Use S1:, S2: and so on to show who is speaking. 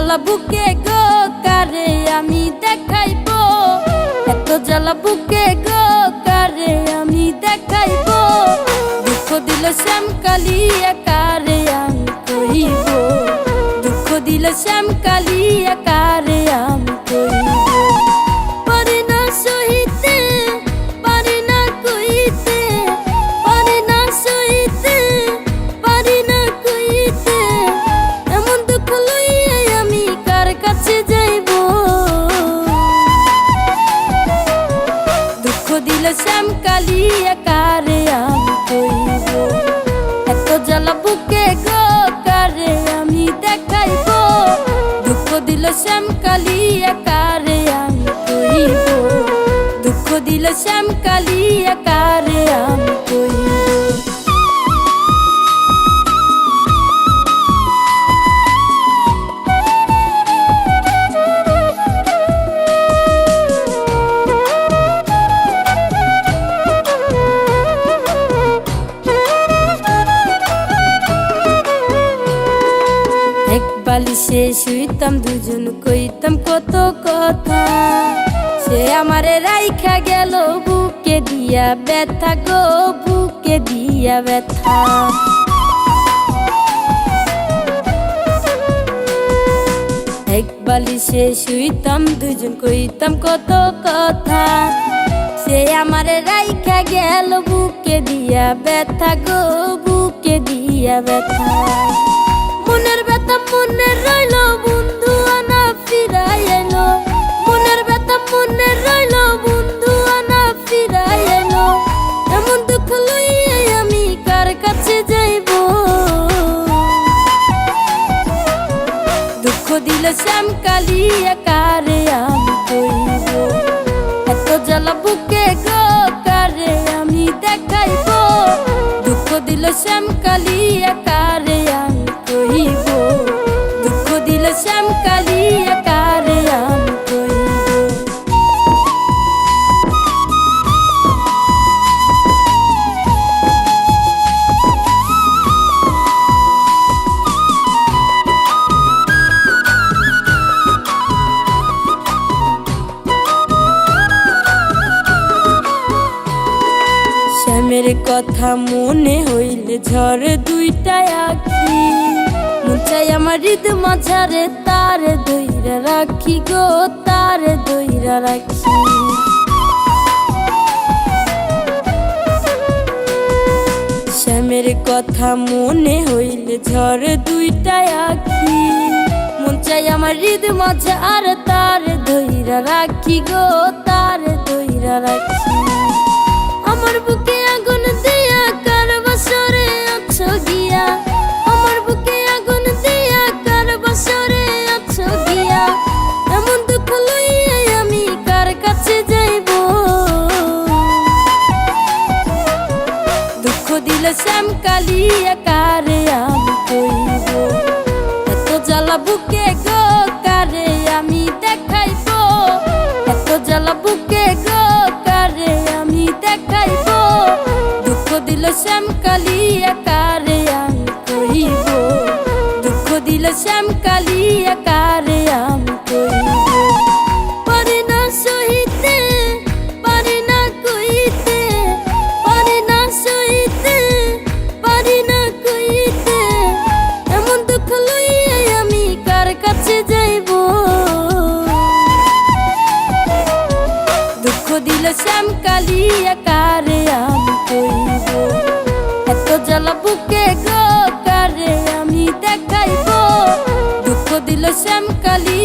S1: জ্বালা বুকে গো কারে আমি দেখাইবো, এত জ্বালা বুকে গো কারে আমি দেখাইবো। দুঃখ দিল শ্যামকালী কারে আমি কইব, দুঃখ দিল শ্যামকালী কারে আমি কইব। পারি না সইতে, পারি না কইতে, পারি না সইতে, পারি না কইতে, এমন দুঃখ লইয়া আমি কার কাছে যাইব। দুঃখ দিল শ্যামকালী কারে আমি কইব, এত জ্বালা বুকে গো কারে আমি দেখাইব। দুঃখ দিল শ্যামকালী কারে আমি কইব, দুঃখ দিল শ্যামকালী কারে আমি কইব। এক বালিশে শুইতাম দুজন কইতাম কত কথা, সে আমারে রাইখা গেল বুকে দিয়া ব্যথা গো, বুকে দিয়া ব্যথা। এক বালিশে শুইতাম দুজন কইতাম কত কথা, সে আমারে রাইখা গেল বুকে দিয়া ব্যথা গো, বুকে দিয়া ব্যথা। মনের ব্যথা মনে রইল বন্ধু আনা ফিরাই এলো, মনের ব্যথা মনে রইল বন্ধু আনা ফিরাই এলো। এমন দুঃখ লইয়া আমি কার কাছে যাইব। দুঃখ দিল শ্যামকালী কারে আমি কইব, এত জ্বালা বুকে গো কারে আমি দেখাইব। দুঃখ দিল শ্যামকালী কারে আমি কইব, দুঃখ দিল শ্যামকালী কারে আমি কইব। শ্যামের কথা মনে হইলে ঝরে দুইটা আখি, মন চাই আমার হৃদ মাঝারে তারে দইরা রাখি গো, তারে দইরা রাখি। শ্যামের কথা মনে হইলে ঝরে দুইটা আখি, মন চাই আমার হৃদ মাঝারে তারে দইরা রাখি গো, তারে দইরা রাখি। আমার বুকে আগুন দিয়া কার বসরে আছো গিয়া, আমার বুকে আগুন দিয়া কার বসরে আছো গিয়া। এমন দুঃখ লইয়া আমি কার কাছে যাইব। দুঃখ দিল শ্যামকালী কারে আমি কইব, এত জ্বালা বুকে গো কারে আমি দেখাইব। এত জ্বালা বুকে গো কারে আমি দেখাইব। দুঃখ দিল শ্যামকালী কারে আমি কইব, দুঃখ দিল শ্যামকালী কারে আমি কইব। পারি না সইতে, পারি না কইতে, পারি না সইতে, পারি না কইতে, এমন দুঃখ লইয়া আমি কার কাছে যাইব। দুঃখ দিল শ্যামকালী কারে আমি কইব, এত জ্বালা বুকে গো কারে আমি দেখাইব। দুঃখ দিল শ্যামকালী